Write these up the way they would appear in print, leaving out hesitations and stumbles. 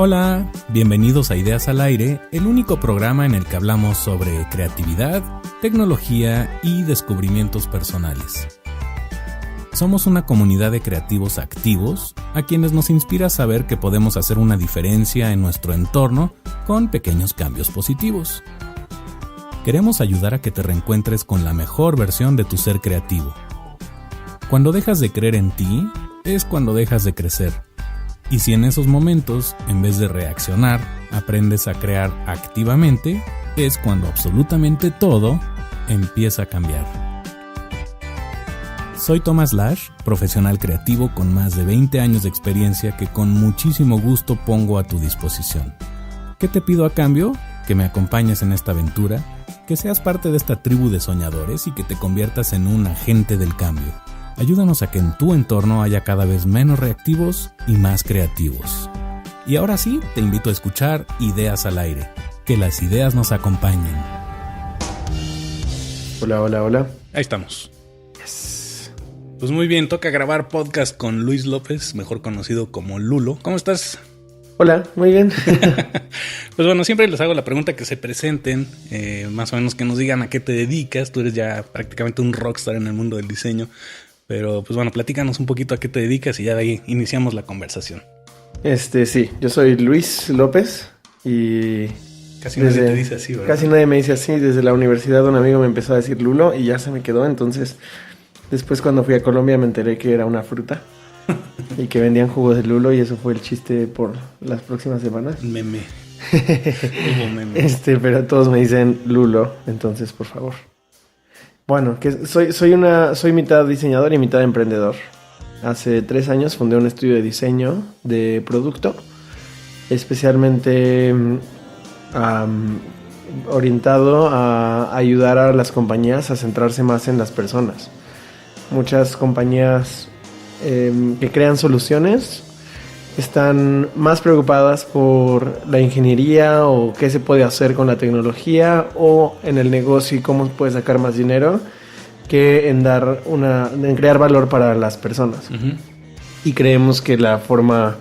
Hola, bienvenidos a Ideas al Aire, el único programa en el que hablamos sobre creatividad, tecnología y descubrimientos personales. Somos una comunidad de creativos activos a quienes nos inspira saber que podemos hacer una diferencia en nuestro entorno con pequeños cambios positivos. Queremos ayudar a que te reencuentres con la mejor versión de tu ser creativo. Cuando dejas de creer en ti, es cuando dejas de crecer. Y si en esos momentos, en vez de reaccionar, aprendes a crear activamente, es cuando absolutamente todo empieza a cambiar. Soy Thomas Lash, profesional creativo con más de 20 años de experiencia que con muchísimo gusto pongo a tu disposición. ¿Qué te pido a cambio? Que me acompañes en esta aventura, que seas parte de esta tribu de soñadores y que te conviertas en un agente del cambio. Ayúdanos a que en tu entorno haya cada vez menos reactivos y más creativos. Y ahora sí, te invito a escuchar Ideas al Aire. Que las ideas nos acompañen. Hola. Ahí estamos. Yes. Pues muy bien, toca grabar podcast con Luis López, mejor conocido como Lulo. ¿Cómo estás? Hola, muy bien. Pues bueno, siempre les hago la pregunta que se presenten, más o menos que nos digan a qué te dedicas. Tú eres ya prácticamente un rockstar en el mundo del diseño. Pero pues bueno, platícanos un poquito a qué te dedicas y ya de ahí iniciamos la conversación. Sí, yo soy Luis López y... Casi nadie te dice así, ¿verdad? Casi nadie me dice así. Desde la universidad un amigo me empezó a decir Lulo y ya se me quedó. Entonces, después cuando fui a Colombia me enteré que era una fruta y que vendían jugos de lulo y eso fue el chiste por las próximas semanas. Meme. Hubo meme. Pero todos me dicen Lulo, entonces por favor. Bueno, que soy mitad diseñador y mitad emprendedor. Hace 3 años fundé un estudio de diseño de producto, especialmente orientado a ayudar a las compañías a centrarse más en las personas. Muchas compañías que crean soluciones están más preocupadas por la ingeniería o qué se puede hacer con la tecnología o en el negocio y cómo puede sacar más dinero que en crear valor para las personas. Uh-huh. Y creemos que la forma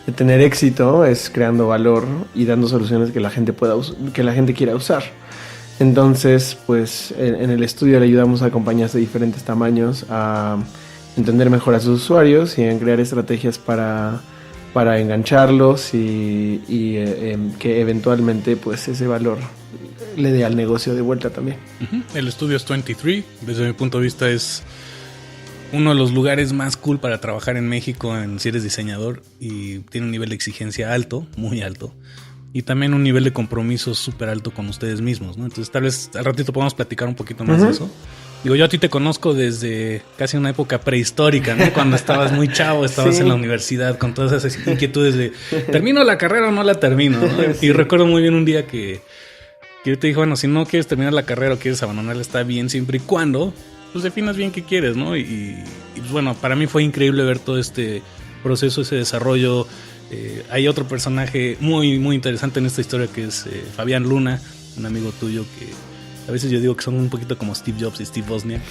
de tener éxito es creando valor y dando soluciones que la gente quiera usar. Entonces, pues en el estudio le ayudamos a compañías de diferentes tamaños a entender mejor a sus usuarios y en crear estrategias para engancharlos y que eventualmente pues ese valor le dé al negocio de vuelta también. Uh-huh. El estudio es 23, desde mi punto de vista es uno de los lugares más cool para trabajar en México si eres diseñador y tiene un nivel de exigencia alto, muy alto, y también un nivel de compromiso súper alto con ustedes mismos, ¿no? Entonces tal vez al ratito podamos platicar un poquito más de eso. Digo, yo a ti te conozco desde casi una época prehistórica, ¿no? Cuando estabas muy chavo, estabas en la universidad con todas esas inquietudes de ¿termino la carrera o no la termino? ¿No? Sí. Y recuerdo muy bien un día que yo te dije, bueno, si no quieres terminar la carrera o quieres abandonarla, está bien siempre y cuando pues definas bien qué quieres, ¿no? Y pues bueno, para mí fue increíble ver todo este proceso, ese desarrollo. Hay otro personaje muy, muy interesante en esta historia que es Fabián Luna, un amigo tuyo que... A veces yo digo que son un poquito como Steve Jobs y Steve Wozniak,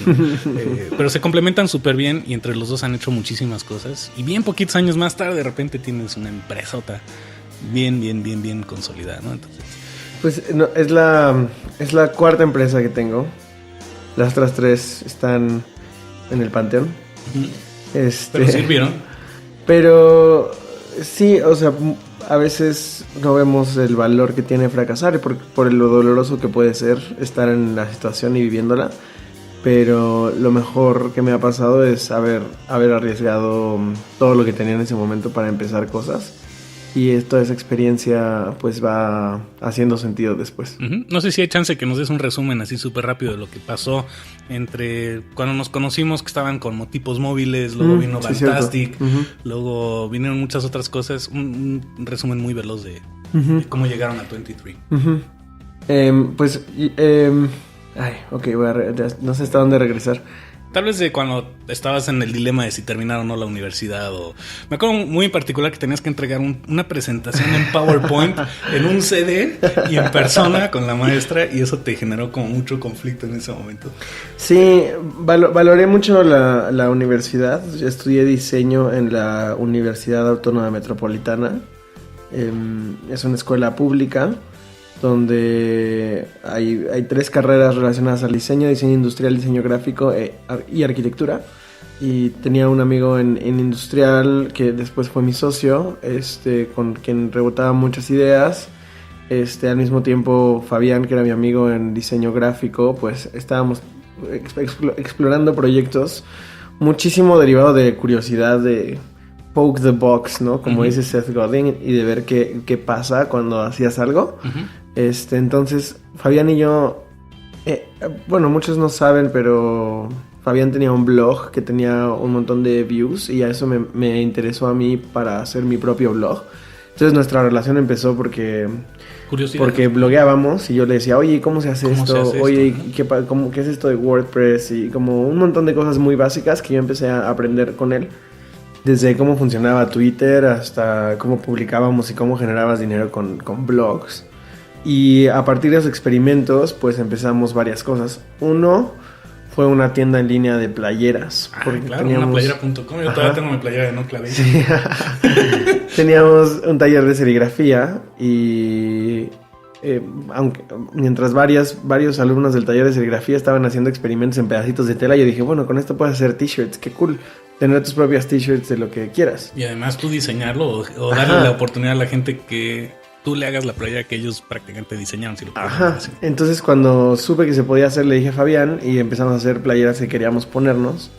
pero se complementan súper bien y entre los dos han hecho muchísimas cosas. Y bien poquitos años más tarde, de repente tienes una empresota bien consolidada, ¿no? Entonces, pues no, es la cuarta empresa que tengo. Las otras 3 están en el panteón. Pero sirvieron. Pero sí, o sea, a veces no vemos el valor que tiene fracasar por lo doloroso que puede ser estar en la situación y viviéndola. Pero lo mejor que me ha pasado es haber arriesgado todo lo que tenía en ese momento para empezar cosas. Y toda esa experiencia pues va haciendo sentido después. Uh-huh. No sé si hay chance que nos des un resumen así súper rápido de lo que pasó entre cuando nos conocimos, que estaban como tipos móviles, luego vino Fantastic, luego vinieron muchas otras cosas. Un resumen muy veloz de cómo llegaron a 23. No sé hasta dónde regresar. Tal vez de cuando estabas en el dilema de si terminar o no la universidad. Me acuerdo muy en particular que tenías que entregar una presentación en PowerPoint en un CD y en persona con la maestra, y eso te generó como mucho conflicto en ese momento. Sí, valoré mucho la universidad. Estudié diseño en la Universidad Autónoma Metropolitana Es una escuela pública donde hay 3 carreras relacionadas al diseño industrial, diseño gráfico y arquitectura. Y tenía un amigo en industrial que después fue mi socio, con quien rebotaba muchas ideas. Al mismo tiempo Fabián, que era mi amigo en diseño gráfico, pues estábamos explorando proyectos muchísimo derivado de curiosidad, de poke the box, ¿no? Como dice Seth Godin, y de ver qué pasa cuando hacías algo. Entonces Fabián y yo, bueno, muchos no saben, pero Fabián tenía un blog que tenía un montón de views y a eso me interesó a mí para hacer mi propio blog. Entonces nuestra relación empezó porque blogueábamos y yo le decía, oye, ¿cómo se hace esto? Oye, ¿qué es esto de WordPress? Y como un montón de cosas muy básicas que yo empecé a aprender con él. Desde cómo funcionaba Twitter hasta cómo publicábamos y cómo generabas dinero con blogs. Y a partir de esos experimentos, pues empezamos varias cosas. Uno fue una tienda en línea de playeras. Claro, una playera.com. Yo todavía tengo mi playera de No Clavé. Sí. Teníamos un taller de serigrafía y mientras varios alumnos del taller de serigrafía estaban haciendo experimentos en pedacitos de tela, yo dije, bueno, con esto puedes hacer t-shirts, qué cool. Tener tus propias t-shirts de lo que quieras. Y además tú diseñarlo o darle la oportunidad a la gente que tú le hagas la playera que ellos prácticamente diseñaron. Si lo hacer. Entonces cuando supe que se podía hacer, le dije a Fabián y empezamos a hacer playeras que queríamos ponernos.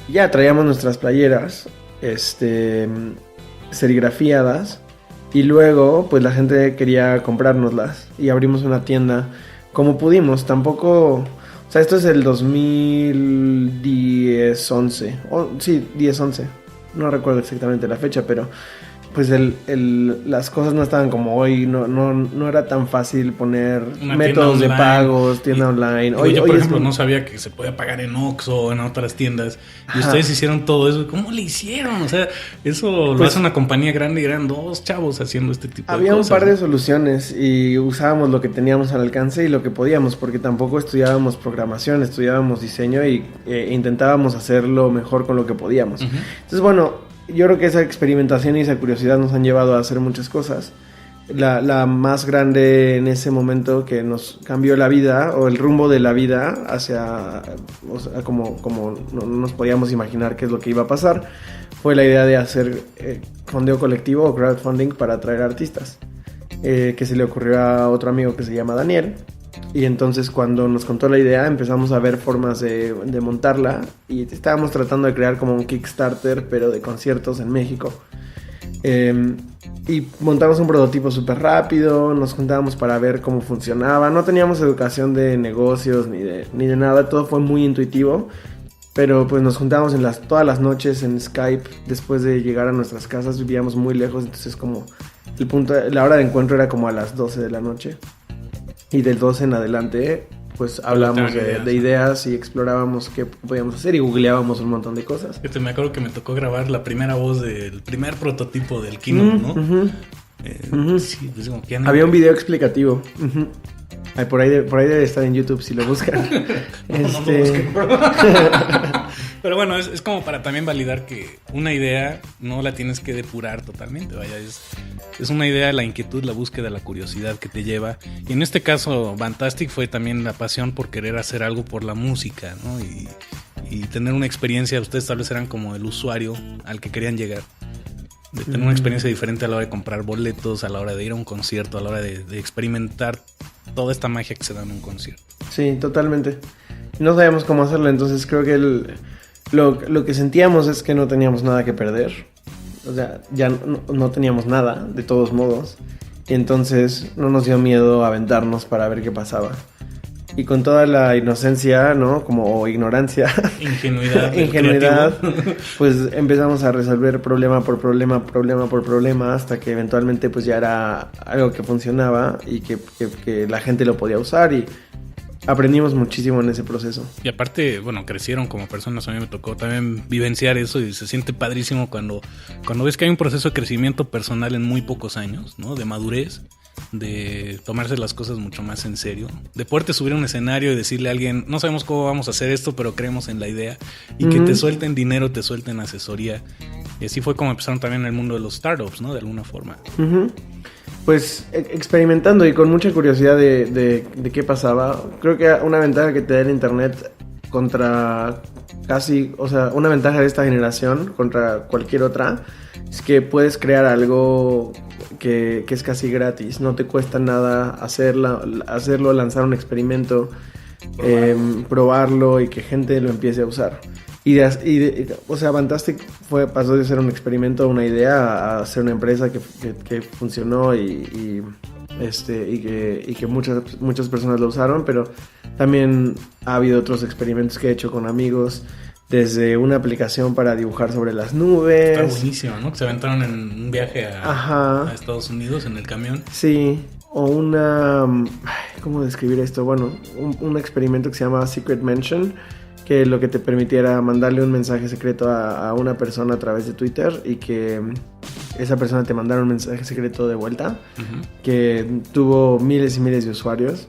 Ya traíamos nuestras playeras serigrafiadas y luego pues la gente quería comprárnoslas y abrimos una tienda como pudimos. Tampoco, o sea, esto es el 2010-11, sí, 10-11, no recuerdo exactamente la fecha, pero pues las cosas no estaban como hoy, no era tan fácil poner métodos de pagos, tienda online. Yo, por ejemplo, no sabía que se podía pagar en Oxxo o en otras tiendas. Y ustedes hicieron todo eso. ¿Cómo le hicieron? O sea, eso lo hace una compañía grande y eran 2 chavos haciendo este tipo de cosas. Había un par de soluciones y usábamos lo que teníamos al alcance y lo que podíamos, porque tampoco estudiábamos programación, estudiábamos diseño y intentábamos hacerlo mejor con lo que podíamos. Entonces, bueno, yo creo que esa experimentación y esa curiosidad nos han llevado a hacer muchas cosas. La más grande en ese momento que nos cambió la vida o el rumbo de la vida hacia, o sea, como no nos podíamos imaginar qué es lo que iba a pasar, fue la idea de hacer fondeo colectivo o crowdfunding para atraer artistas, que se le ocurrió a otro amigo que se llama Daniel. Y entonces cuando nos contó la idea empezamos a ver formas de montarla y estábamos tratando de crear como un Kickstarter pero de conciertos en México. Y montamos un prototipo súper rápido, nos juntábamos para ver cómo funcionaba. No teníamos educación de negocios ni de nada, todo fue muy intuitivo. Pero pues nos juntábamos todas las noches en Skype después de llegar a nuestras casas. Vivíamos muy lejos, entonces como la hora de encuentro era como a las 12 de la noche. Y del 12 en adelante, pues hablábamos de ideas y explorábamos qué podíamos hacer y googleábamos un montón de cosas. Me acuerdo que me tocó grabar la primera voz del primer prototipo del Keynote, ¿no? Sí, pues como que había un video explicativo. Ay, por ahí debe estar en YouTube si lo buscan. No lo busquen, pero bueno, es como para también validar que una idea no la tienes que depurar totalmente. Vaya, es una idea, la inquietud, la búsqueda, la curiosidad que te lleva. Y en este caso, Fantastic fue también la pasión por querer hacer algo por la música, ¿no? Y tener una experiencia. Ustedes tal vez eran como el usuario al que querían llegar. De tener una experiencia diferente a la hora de comprar boletos, a la hora de ir a un concierto, a la hora de experimentar toda esta magia que se da en un concierto. Sí, totalmente. No sabíamos cómo hacerlo, entonces creo que lo que sentíamos es que no teníamos nada que perder. O sea, ya no teníamos nada, de todos modos. Y entonces no nos dio miedo aventarnos para ver qué pasaba. Y con toda la inocencia, ¿no? Como ignorancia. Ingenuidad. Pues empezamos a resolver problema por problema, hasta que eventualmente pues ya era algo que funcionaba y que la gente lo podía usar y aprendimos muchísimo en ese proceso. Y aparte, bueno, crecieron como personas. A mí me tocó también vivenciar eso y se siente padrísimo cuando ves que hay un proceso de crecimiento personal en muy pocos años, ¿no? De madurez, de tomarse las cosas mucho más en serio, de poderte subir a un escenario y decirle a alguien, no sabemos cómo vamos a hacer esto, pero creemos en la idea, y que te suelten dinero, te suelten asesoría. Y así fue como empezaron también en el mundo de los startups, ¿no? De alguna forma. Uh-huh. Pues experimentando y con mucha curiosidad de qué pasaba. Creo que una ventaja que te da el internet contra casi, o sea, una ventaja de esta generación contra cualquier otra es que puedes crear algo que es casi gratis. No te cuesta nada hacerlo, lanzar un experimento, probarlo y que gente lo empiece a usar. O sea, Fantastic pasó de ser un experimento, una idea, a ser una empresa que funcionó y que muchas personas lo usaron, pero también ha habido otros experimentos que he hecho con amigos, desde una aplicación para dibujar sobre las nubes. Está buenísimo, ¿no? Que se aventaron en un viaje a Estados Unidos en el camión. Sí, o ¿cómo describir esto? Bueno, un experimento que se llama Secret Mention, que lo que te permitiera mandarle un mensaje secreto a una persona a través de Twitter y que esa persona te mandara un mensaje secreto de vuelta, que tuvo miles y miles de usuarios.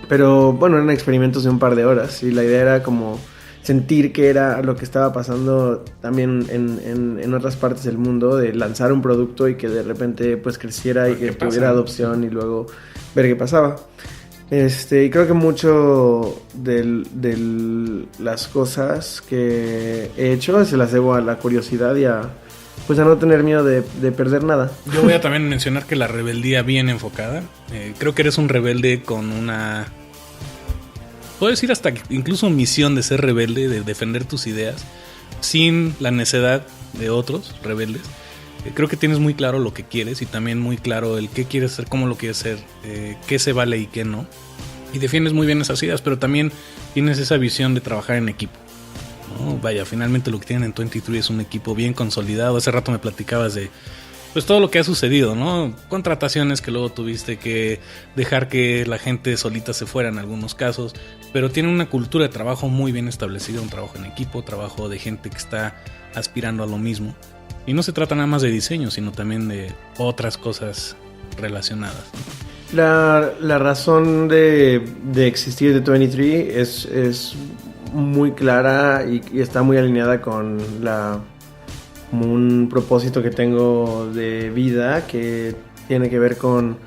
Pero bueno, eran experimentos de un par de horas y la idea era como sentir que era lo que estaba pasando también en otras partes del mundo, de lanzar un producto y que de repente pues creciera y que tuviera adopción y luego ver qué pasaba. Y creo que mucho de las cosas que he hecho se las debo a la curiosidad y a no tener miedo de perder nada. Yo voy a también mencionar que la rebeldía bien enfocada. Creo que eres un rebelde con una... Puedo decir hasta incluso misión de ser rebelde, de defender tus ideas, sin la necedad de otros rebeldes. Creo que tienes muy claro lo que quieres y también muy claro el qué quieres ser, cómo lo quieres ser, qué se vale y qué no. Y defiendes muy bien esas ideas, pero también tienes esa visión de trabajar en equipo, ¿no? Vaya, finalmente lo que tienen en 23 es un equipo bien consolidado. Hace rato me platicabas de pues todo lo que ha sucedido, ¿no? Contrataciones que luego tuviste que dejar que la gente solita se fuera en algunos casos, pero tienen una cultura de trabajo muy bien establecida, un trabajo en equipo, trabajo de gente que está aspirando a lo mismo. Y no se trata nada más de diseño, sino también de otras cosas relacionadas. La razón de existir de 23 es muy clara y está muy alineada con como un propósito que tengo de vida, que tiene que ver con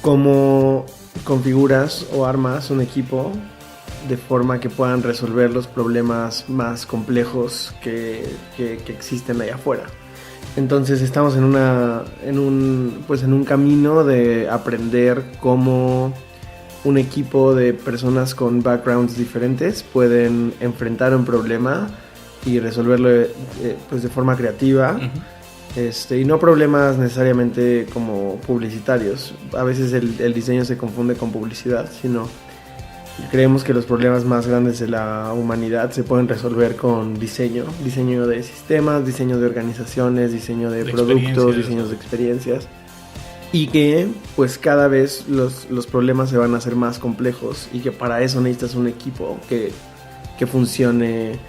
cómo configuras o armas un equipo de forma que puedan resolver los problemas más complejos que existen allá afuera. Entonces estamos en un camino de aprender cómo un equipo de personas con backgrounds diferentes pueden enfrentar un problema y resolverlo de forma creativa. Y no problemas necesariamente como publicitarios. A veces el diseño se confunde con publicidad, sino creemos que los problemas más grandes de la humanidad se pueden resolver con diseño de sistemas, diseño de organizaciones, diseño de productos, diseños de experiencias, y que pues cada vez los problemas se van a hacer más complejos y que para eso necesitas un equipo que funcione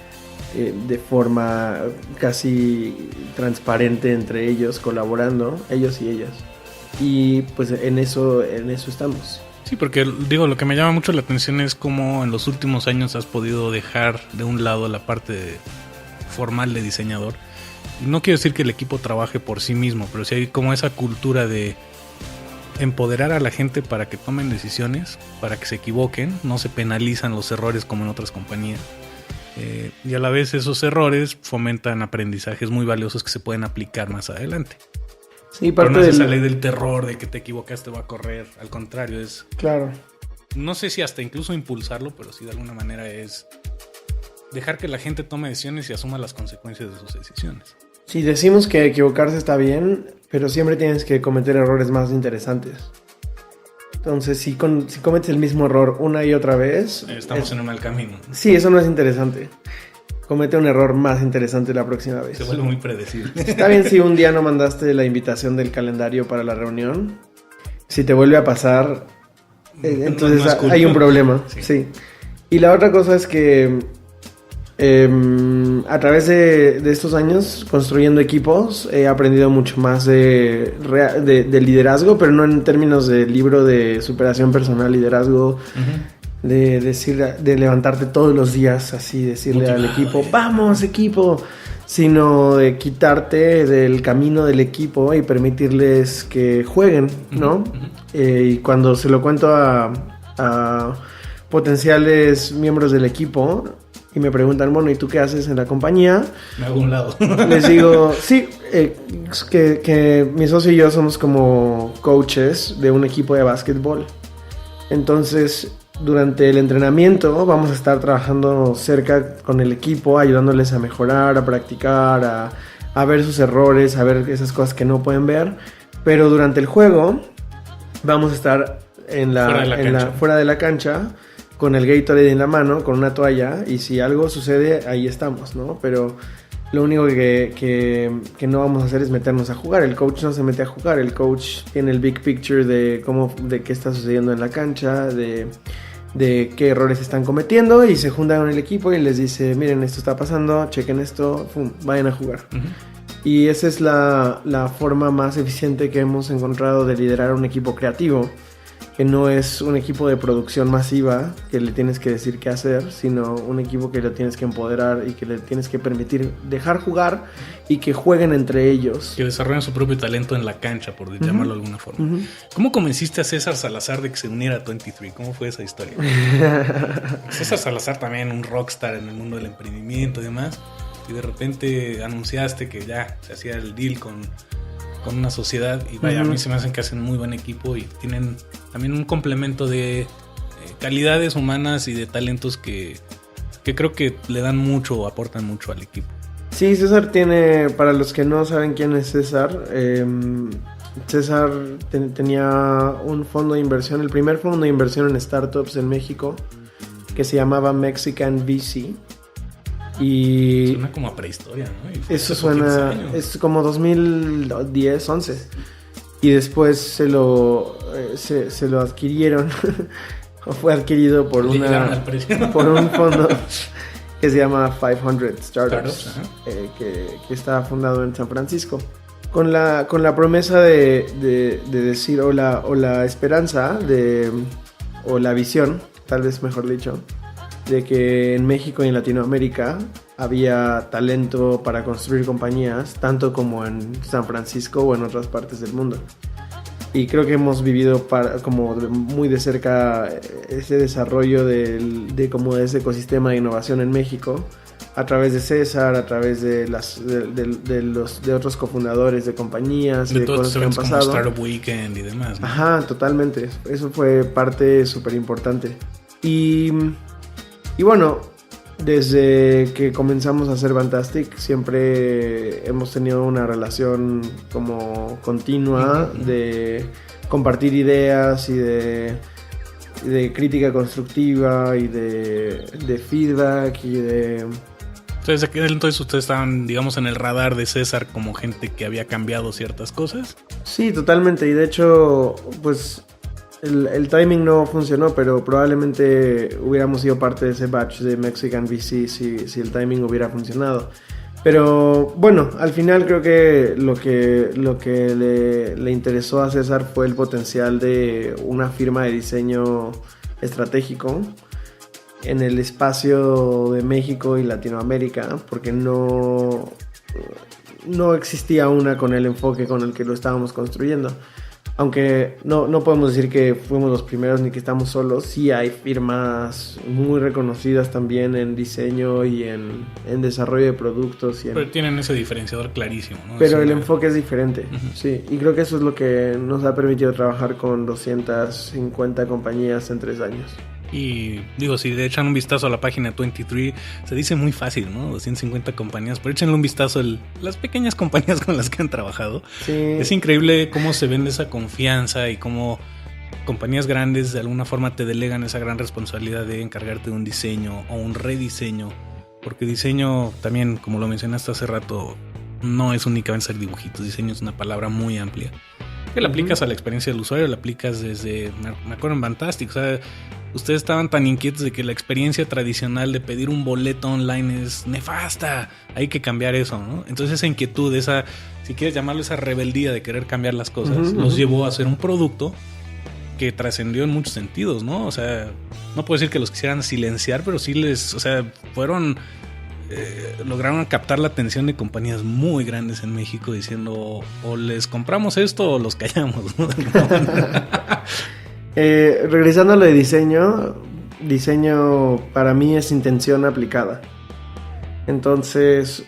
de forma casi transparente entre ellos, colaborando, ellos y ellas. Y pues en eso estamos. Sí, porque lo que me llama mucho la atención es cómo en los últimos años has podido dejar de un lado la parte formal de diseñador. No quiero decir que el equipo trabaje por sí mismo, pero sí hay como esa cultura de empoderar a la gente para que tomen decisiones, para que se equivoquen, no se penalizan los errores como en otras compañías. Y a la vez esos errores fomentan aprendizajes muy valiosos que se pueden aplicar más adelante. Sí, parte pero no es esa ley del terror de que te equivocaste va a correr. Al contrario, es... Claro. No sé si hasta incluso impulsarlo, pero sí de alguna manera es dejar que la gente tome decisiones y asuma las consecuencias de sus decisiones. Sí, decimos que equivocarse está bien, pero siempre tienes que cometer errores más interesantes. Entonces, si cometes el mismo error una y otra vez... Estamos en un mal camino. Sí, eso no es interesante. Comete un error más interesante la próxima vez. Se vuelve muy predecible. Está bien si un día no mandaste la invitación del calendario para la reunión. Si te vuelve a pasar, entonces no hay un problema. Sí. Y la otra cosa es que a través de estos años construyendo equipos he aprendido mucho más de liderazgo, pero no en términos de libro de superación personal, liderazgo. De levantarte todos los días así, decirle al equipo, vamos equipo, sino de quitarte del camino del equipo y permitirles que jueguen, ¿no? Y cuando se lo cuento a potenciales miembros del equipo y me preguntan, bueno, ¿y tú qué haces en la compañía? Me hago a un lado. Les digo, sí, que mi socio y yo somos como coaches de un equipo de básquetbol. Entonces, durante el entrenamiento vamos a estar trabajando cerca con el equipo, ayudándoles a mejorar, a practicar, a ver sus errores, a ver esas cosas que no pueden ver. Pero durante el juego vamos a estar fuera de la cancha con el Gatorade en la mano, con una toalla, y si algo sucede, ahí estamos, ¿no? Pero lo único que no vamos a hacer es meternos a jugar. El coach no se mete a jugar, el coach tiene el big picture de qué está sucediendo en la cancha, de qué errores están cometiendo, y se junta con el equipo y les dice, miren, esto está pasando, chequen esto, pum, vayan a jugar. Y esa es la forma más eficiente que hemos encontrado de liderar un equipo creativo, que no es un equipo de producción masiva que le tienes que decir qué hacer, sino un equipo que lo tienes que empoderar y que le tienes que permitir dejar jugar y que jueguen entre ellos. Que desarrollen su propio talento en la cancha, por llamarlo de alguna forma. ¿Cómo convenciste a César Salazar de que se uniera a 23? ¿Cómo fue esa historia? César Salazar también un rockstar en el mundo del emprendimiento y demás, y de repente anunciaste que ya se hacía el deal con una sociedad, y vaya, a mí se me hacen que hacen muy buen equipo y tienen también un complemento de calidades humanas y de talentos que creo que le dan mucho o aportan mucho al equipo. Sí, César tiene, para los que no saben quién es César, César tenía un fondo de inversión, el primer fondo de inversión en startups en México, que se llamaba Mexican VC. Y suena como a prehistoria, ¿no? Eso suena, es como 2010, 11. Y después se lo adquirieron, o fue adquirido por un fondo que se llama 500 Startups, que está fundado en San Francisco. Con la promesa de decir, o la esperanza, o la visión, tal vez mejor dicho, de que en México y en Latinoamérica había talento para construir compañías, tanto como en San Francisco o en otras partes del mundo. Y creo que hemos vivido como muy de cerca ese desarrollo de ese ecosistema de innovación en México, a través de César, a través de otros cofundadores de compañías, de cosas que han pasado. Como Startup Weekend y demás, ¿no? Ajá, totalmente. Eso fue parte súper importante. Y bueno, desde que comenzamos a hacer Fantastic siempre hemos tenido una relación como continua de compartir ideas y de crítica constructiva y de feedback y de... Entonces ustedes estaban, digamos, en el radar de César como gente que había cambiado ciertas cosas. Sí, totalmente. Y de hecho, pues... El timing no funcionó, pero probablemente hubiéramos sido parte de ese batch de Mexican VC si el timing hubiera funcionado. Pero bueno, al final creo que lo que le interesó a César fue el potencial de una firma de diseño estratégico en el espacio de México y Latinoamérica, porque no existía una con el enfoque con el que lo estábamos construyendo. Aunque no podemos decir que fuimos los primeros ni que estamos solos, sí hay firmas muy reconocidas también en diseño y en desarrollo de productos. Pero tienen ese diferenciador clarísimo, ¿no? Pero el enfoque es diferente, sí. Y creo que eso es lo que nos ha permitido trabajar con 250 compañías en 3 años. Y digo, si le echan un vistazo a la página 23, se dice muy fácil, ¿no? 250 compañías, pero échenle un vistazo a las pequeñas compañías con las que han trabajado. Sí. Es increíble cómo se vende esa confianza y cómo compañías grandes de alguna forma te delegan esa gran responsabilidad de encargarte de un diseño o un rediseño. Porque diseño también, como lo mencionaste hace rato, no es únicamente hacer dibujitos. Diseño es una palabra muy amplia. Que la aplicas a la experiencia del usuario, la aplicas desde... Me acuerdo en Fantastic, o sea... Ustedes estaban tan inquietos de que la experiencia tradicional de pedir un boleto online es nefasta. Hay que cambiar eso, ¿no? Entonces esa inquietud, esa, si quieres llamarlo, esa rebeldía de querer cambiar las cosas, los llevó a hacer un producto que trascendió en muchos sentidos, ¿no? O sea, no puedo decir que los quisieran silenciar, pero sí o sea, fueron lograron captar la atención de compañías muy grandes en México diciendo o les compramos esto o los callamos, ¿no? Regresando a lo de diseño para mí es intención aplicada. Entonces,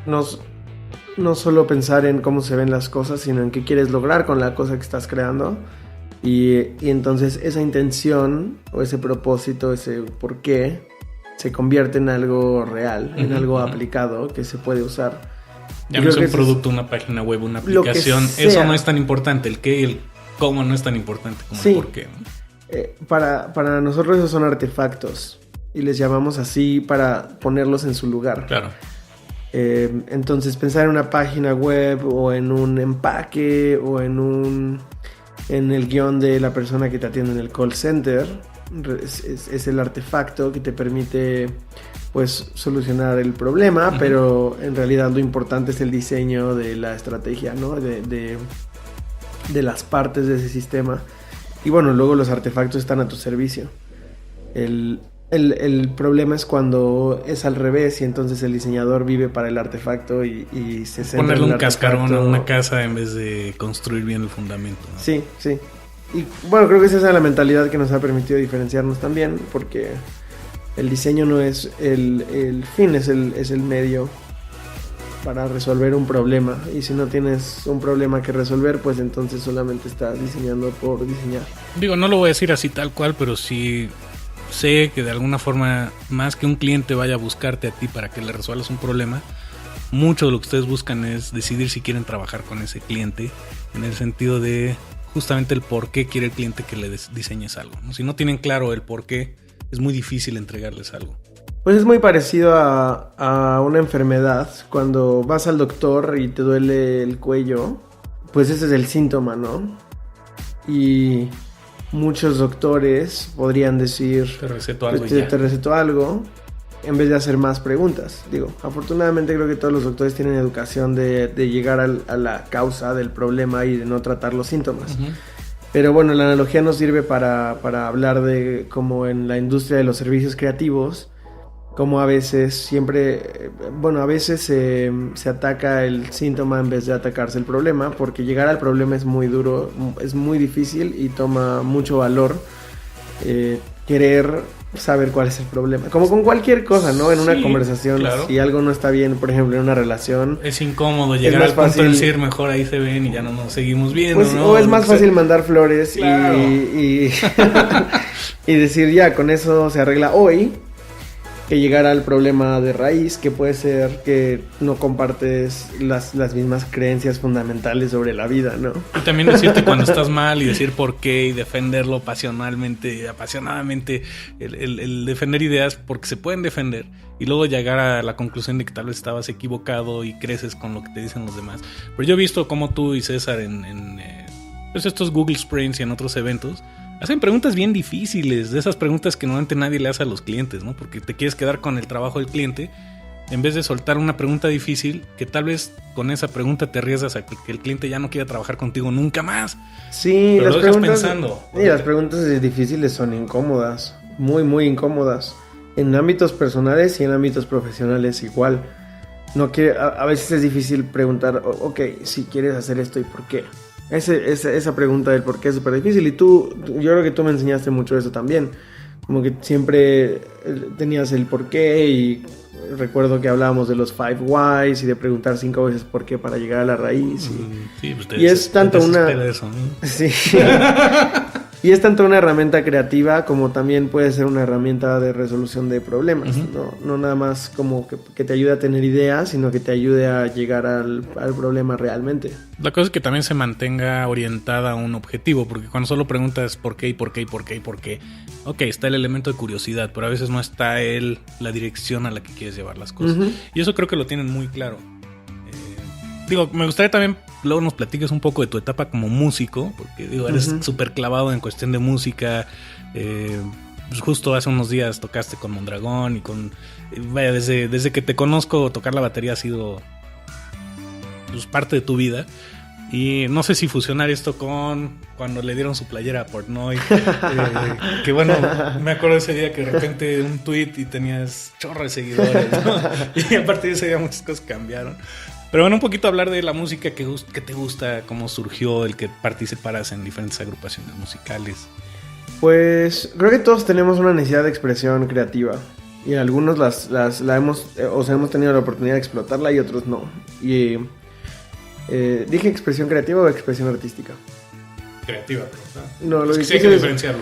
no solo pensar en cómo se ven las cosas, sino en qué quieres lograr con la cosa que estás creando. Y entonces esa intención o ese propósito, ese por qué, se convierte en algo real, en algo aplicado que se puede usar. Ya no es un producto, una página web, una aplicación. Eso no es tan importante. El qué y el cómo no es tan importante como el por qué, ¿no? Para nosotros esos son artefactos y les llamamos así para ponerlos en su lugar. Claro. Entonces pensar en una página web o en un empaque o en el guión de la persona que te atiende en el call center es el artefacto que te permite pues solucionar el problema, pero en realidad lo importante es el diseño de la estrategia, ¿no? de las partes de ese sistema. Y bueno, luego los artefactos están a tu servicio. El problema es cuando es al revés y entonces el diseñador vive para el artefacto y se centra ponerle en el un cascarón a artefacto. una casa en vez de construir bien el fundamento, ¿no? Sí. Y bueno, creo que esa es la mentalidad que nos ha permitido diferenciarnos también, porque el diseño no es el fin, es el medio para resolver un problema. Y si no tienes un problema que resolver, pues entonces solamente estás diseñando por diseñar. Digo, no lo voy a decir así tal cual, pero sí sé que de alguna forma, más que un cliente vaya a buscarte a ti para que le resuelvas un problema, mucho de lo que ustedes buscan es decidir si quieren trabajar con ese cliente, en el sentido de justamente el por qué quiere el cliente que le diseñes algo, ¿no? Si no tienen claro el por qué, es muy difícil entregarles algo. Pues es muy parecido a una enfermedad. Cuando vas al doctor y te duele el cuello, pues ese es el síntoma, ¿no? Y muchos doctores podrían decir, te receto algo, te receto algo, en vez de hacer más preguntas. Digo, afortunadamente creo que todos los doctores tienen educación de llegar a la causa del problema y de no tratar los síntomas. Pero bueno, la analogía nos sirve para hablar de cómo en la industria de los servicios creativos, como a veces se ataca el síntoma en vez de atacarse el problema, porque llegar al problema es muy duro, es muy difícil y toma mucho valor querer saber cuál es el problema. Como con cualquier cosa, ¿no? En una conversación, claro. Si algo no está bien, por ejemplo, en una relación, es incómodo llegar al punto de decir, mejor ahí se ven y ya no nos seguimos viendo, pues, ¿no? O es más fácil mandar flores, claro. y decir, ya, con eso se arregla hoy, que llegar al problema de raíz, que puede ser que no compartes las mismas creencias fundamentales sobre la vida, ¿no? Y también decirte cuando estás mal y decir por qué y defenderlo apasionadamente, el defender ideas porque se pueden defender y luego llegar a la conclusión de que tal vez estabas equivocado y creces con lo que te dicen los demás. Pero yo he visto cómo tú y César en pues estos Google Sprints y en otros eventos hacen preguntas bien difíciles, de esas preguntas que normalmente nadie le hace a los clientes, ¿no? Porque te quieres quedar con el trabajo del cliente en vez de soltar una pregunta difícil que tal vez con esa pregunta te arriesgas a que el cliente ya no quiera trabajar contigo nunca más. Sí, pero las lo dejas preguntas, pensando. Sí, las preguntas difíciles son incómodas, muy, muy incómodas. En ámbitos personales y en ámbitos profesionales igual. A veces es difícil preguntar, ok, si quieres hacer esto y por qué. Esa pregunta del por qué es súper difícil. Y yo creo que tú me enseñaste mucho eso también. Como que siempre tenías el por qué. Y recuerdo que hablábamos de los 5 whys y de preguntar 5 veces por qué para llegar a la raíz. Sí, pues y es tanto una... Eso, ¿no? Sí. Y es tanto una herramienta creativa como también puede ser una herramienta de resolución de problemas. No nada más como que te ayude a tener ideas, sino que te ayude a llegar al problema realmente. La cosa es que también se mantenga orientada a un objetivo, porque cuando solo preguntas por qué y por qué y por qué y por qué, ok, está el elemento de curiosidad, pero a veces no está la dirección a la que quieres llevar las cosas. Y eso creo que lo tienen muy claro. Me gustaría también luego nos platiques un poco de tu etapa como músico, porque eres súper clavado en cuestión de música. Pues justo hace unos días tocaste con Mondragón y vaya, desde que te conozco tocar la batería ha sido pues parte de tu vida. Y no sé si fusionar esto con cuando le dieron su playera a Portnoy. Que bueno, me acuerdo ese día que de repente un tweet y tenías chorro de seguidores, ¿no? Y a partir de ese día muchas cosas cambiaron. Pero bueno, un poquito hablar de la música que te gusta, cómo surgió el que participaras en diferentes agrupaciones musicales. Pues creo que todos tenemos una necesidad de expresión creativa. Y algunos la hemos tenido la oportunidad de explotarla y otros no. Y ¿dije expresión creativa o expresión artística? Creativa, ¿verdad? No, lo que sí hay que diferenciarlo.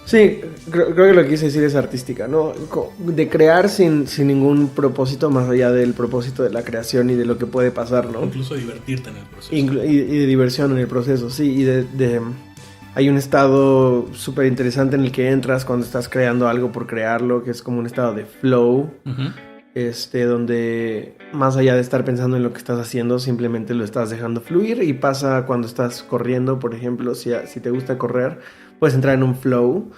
Sí, creo que lo que quise decir es artística, ¿no? De crear sin ningún propósito más allá del propósito de la creación y de lo que puede pasar, ¿no? Incluso divertirte en el proceso. Y de diversión en el proceso, sí. Y hay un estado súper interesante en el que entras cuando estás creando algo por crearlo, que es como un estado de flow. Uh-huh. Donde más allá de estar pensando en lo que estás haciendo, simplemente lo estás dejando fluir. Y pasa cuando estás corriendo, por ejemplo, si te gusta correr, puedes entrar en un flow.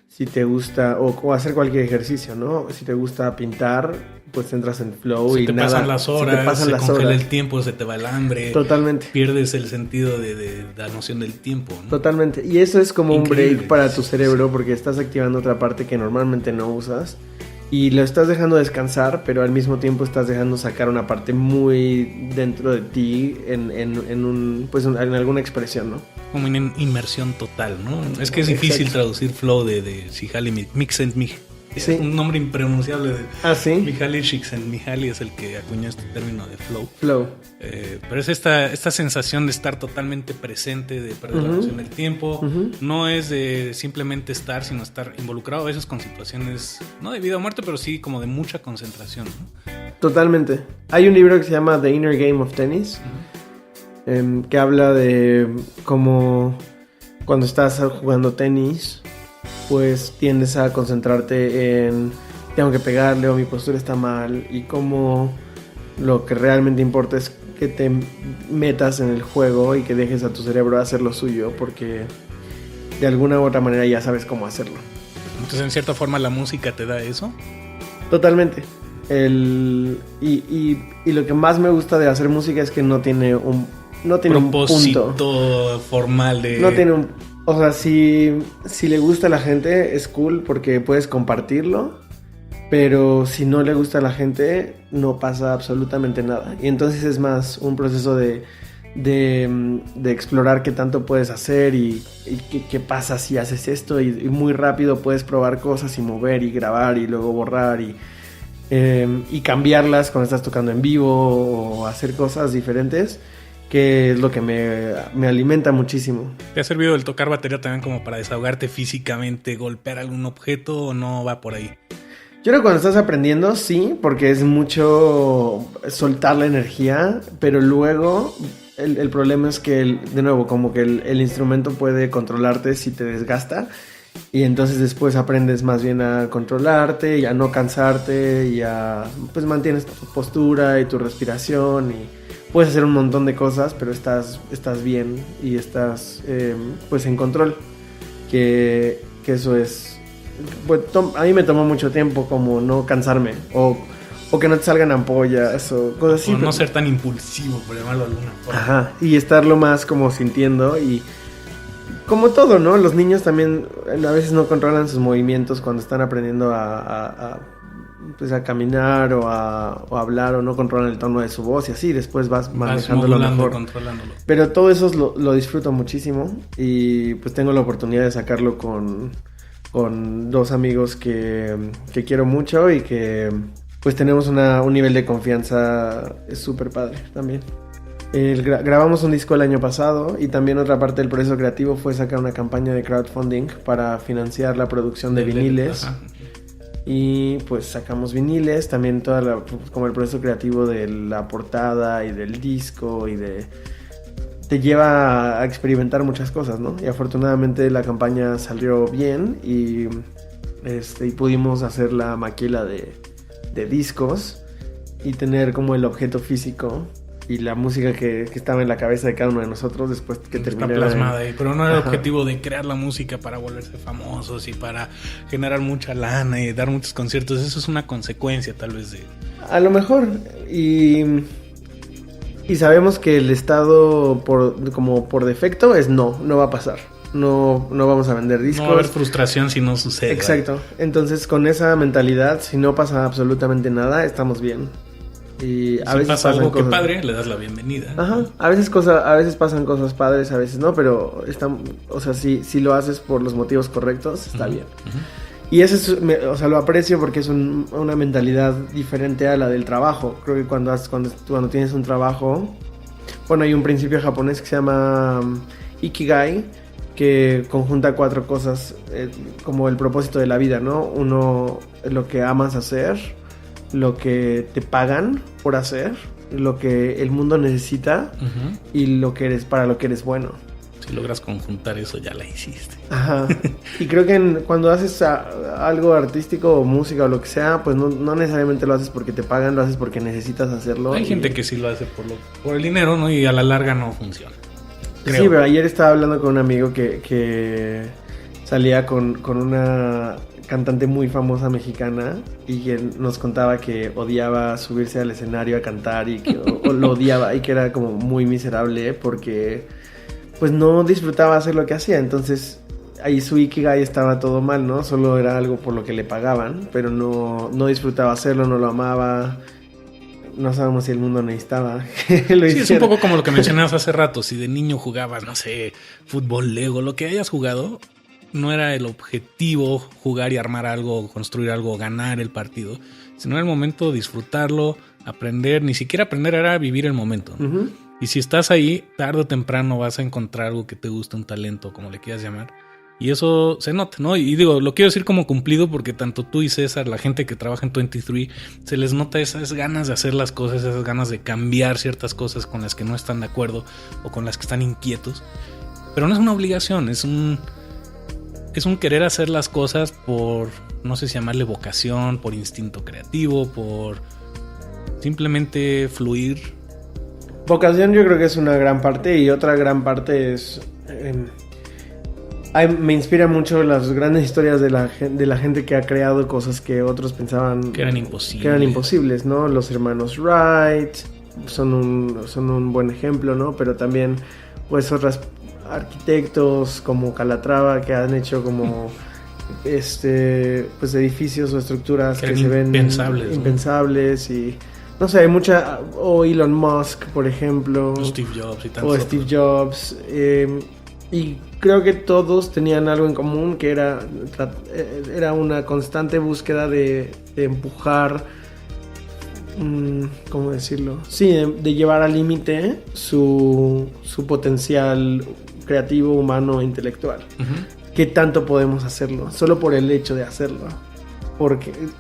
Si te gusta, o hacer cualquier ejercicio, ¿no? Si te gusta pintar, pues entras en flow y te nada. Pasan las horas, se congela el tiempo, se te va el hambre. Totalmente. Pierdes el sentido de la noción del tiempo, ¿no? Totalmente. Y eso es como increíble. Un break para tu cerebro, porque estás activando otra parte que normalmente no usas. Y lo estás dejando descansar, pero al mismo tiempo estás dejando sacar una parte muy dentro de ti en alguna expresión, ¿no? Como una inmersión total, ¿no? Es que es difícil traducir flow de Csikszentmihalyi. Sí. Es un nombre impronunciable. ¿Sí? Mihaly Csikszentmihalyi es el que acuñó este término de flow. Flow. Pero es esta sensación de estar totalmente presente, de perder la noción del tiempo. Uh-huh. No es de simplemente estar, sino estar involucrado a veces con situaciones, no de vida o muerte, pero sí como de mucha concentración, ¿no? Totalmente. Hay un libro que se llama The Inner Game of Tennis, que habla de cómo cuando estás jugando tenis, pues tiendes a concentrarte en tengo que pegarle o mi postura está mal, y cómo lo que realmente importa es que te metas en el juego y que dejes a tu cerebro hacer lo suyo, porque de alguna u otra manera ya sabes cómo hacerlo. Entonces, en cierta forma, ¿la música te da eso? Totalmente. Y lo que más me gusta de hacer música es que no tiene un propósito punto formal de... No tiene un... O sea, si le gusta a la gente, es cool porque puedes compartirlo. Pero si no le gusta a la gente, no pasa absolutamente nada. Y entonces es más un proceso de explorar qué tanto puedes hacer y qué pasa si haces esto. Y muy rápido puedes probar cosas y mover y grabar y luego borrar y cambiarlas cuando estás tocando en vivo o hacer cosas diferentes, que es lo que me alimenta muchísimo. ¿Te ha servido el tocar batería también como para desahogarte físicamente, golpear algún objeto, o no va por ahí? Yo creo que cuando estás aprendiendo, sí, porque es mucho soltar la energía, pero luego el problema es que, de nuevo, como que el instrumento puede controlarte si te desgasta, y entonces después aprendes más bien a controlarte y a no cansarte y pues mantienes tu postura y tu respiración y puedes hacer un montón de cosas, pero estás bien y estás pues en control, que eso es... Pues, a mí me tomó mucho tiempo como no cansarme o que no te salgan ampollas o cosas así. O no ser tan impulsivo, por llamarlo de alguna forma. Ajá, y estarlo más como sintiendo y como todo, ¿no? Los niños también a veces no controlan sus movimientos cuando están aprendiendo pues a caminar o a hablar, o no controlan el tono de su voz y así, después vas manejándolo mejor. Controlándolo. Pero todo eso lo disfruto muchísimo y pues tengo la oportunidad de sacarlo con dos amigos que quiero mucho y que pues tenemos un nivel de confianza súper padre también. Grabamos un disco el año pasado y también otra parte del proceso creativo fue sacar una campaña de crowdfunding para financiar la producción de viniles. Ajá. Y pues sacamos viniles, también como el proceso creativo de la portada y del disco y te lleva a experimentar muchas cosas, ¿no? Y afortunadamente la campaña salió bien y pudimos hacer la maquila de discos y tener como el objeto físico y la música que estaba en la cabeza de cada uno de nosotros después que terminó. Está plasmada ahí, pero no era el objetivo de crear la música para volverse famosos y para generar mucha lana y dar muchos conciertos. Eso es una consecuencia tal vez de... A lo mejor, y Y sabemos que el estado como por defecto es no va a pasar. No vamos a vender discos. No va a haber frustración si no sucede. Exacto. Entonces, con esa mentalidad, si no pasa absolutamente nada, estamos bien. Y a veces pasa algo cosas... que padre, le das la bienvenida. Ajá. A veces pasan cosas padres, a veces no, pero si lo haces por los motivos correctos, está bien. Y eso lo aprecio porque es una mentalidad diferente a la del trabajo. Creo que cuando tienes un trabajo, bueno, hay un principio japonés que se llama Ikigai, que conjunta 4 cosas como el propósito de la vida, ¿no? Uno, lo que amas hacer, lo que te pagan por hacer, lo que el mundo necesita y para lo que eres bueno. Si logras conjuntar eso, ya la hiciste. Ajá. Y creo que cuando haces algo artístico o música o lo que sea, pues no necesariamente lo haces porque te pagan, lo haces porque necesitas hacerlo. Hay gente que sí lo hace por el dinero, ¿no? Y a la larga no funciona. Creo. Sí, pero ayer estaba hablando con un amigo que salía con una cantante muy famosa mexicana y que nos contaba que odiaba subirse al escenario a cantar y que o lo odiaba y que era como muy miserable porque pues no disfrutaba hacer lo que hacía. Entonces ahí su Ikigai estaba todo mal, ¿no? Solo era algo por lo que le pagaban, pero no disfrutaba hacerlo, no lo amaba. No sabemos si el mundo necesitaba que lo hiciera. Es un poco como lo que mencionabas hace rato. Si de niño jugabas, no sé, fútbol, Lego, lo que hayas jugado, no era el objetivo jugar y armar algo, construir algo, ganar el partido, sino era el momento de disfrutarlo, aprender. Ni siquiera aprender, era vivir el momento, ¿no? Y si estás ahí, tarde o temprano vas a encontrar algo que te guste, un talento, como le quieras llamar. Y eso se nota, ¿no? Y digo, lo quiero decir como cumplido porque tanto tú y César, la gente que trabaja en 23, se les nota esas ganas de hacer las cosas, esas ganas de cambiar ciertas cosas con las que no están de acuerdo o con las que están inquietos. Pero no es una obligación, es un querer hacer las cosas por, no sé si llamarle vocación, por instinto creativo, por simplemente fluir. Vocación yo creo que es una gran parte y otra gran parte es... me inspira mucho las grandes historias de la gente que ha creado cosas que otros pensaban que eran imposibles, ¿no? Los hermanos Wright son un buen ejemplo, ¿no? Pero también pues otros arquitectos como Calatrava que han hecho como pues edificios o estructuras que se ven impensables, ¿no? Y no sé, hay o Elon Musk, por ejemplo, o Steve Jobs y creo que todos tenían algo en común, que era una constante búsqueda de empujar, ¿cómo decirlo? Sí, de llevar al límite su potencial creativo, humano e intelectual. ¿Qué tanto podemos hacerlo? Solo por el hecho de hacerlo.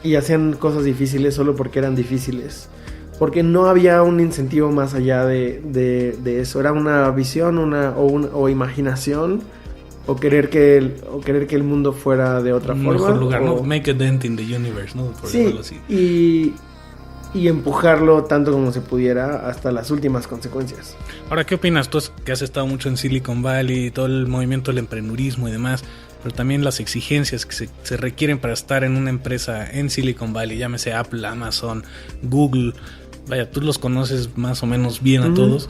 Y hacían cosas difíciles solo porque eran difíciles. Porque no había un incentivo más allá de eso. Era una visión o imaginación o querer que el mundo fuera de otra forma. Mejor lugar, ¿no? Make a dent in the universe, ¿no? Por decirlo así. Y empujarlo tanto como se pudiera hasta las últimas consecuencias. Ahora, ¿qué opinas? Tú que has estado mucho en Silicon Valley, todo el movimiento del emprendurismo y demás, pero también las exigencias que se requieren para estar en una empresa en Silicon Valley, llámese Apple, Amazon, Google. Vaya, tú los conoces más o menos bien a todos.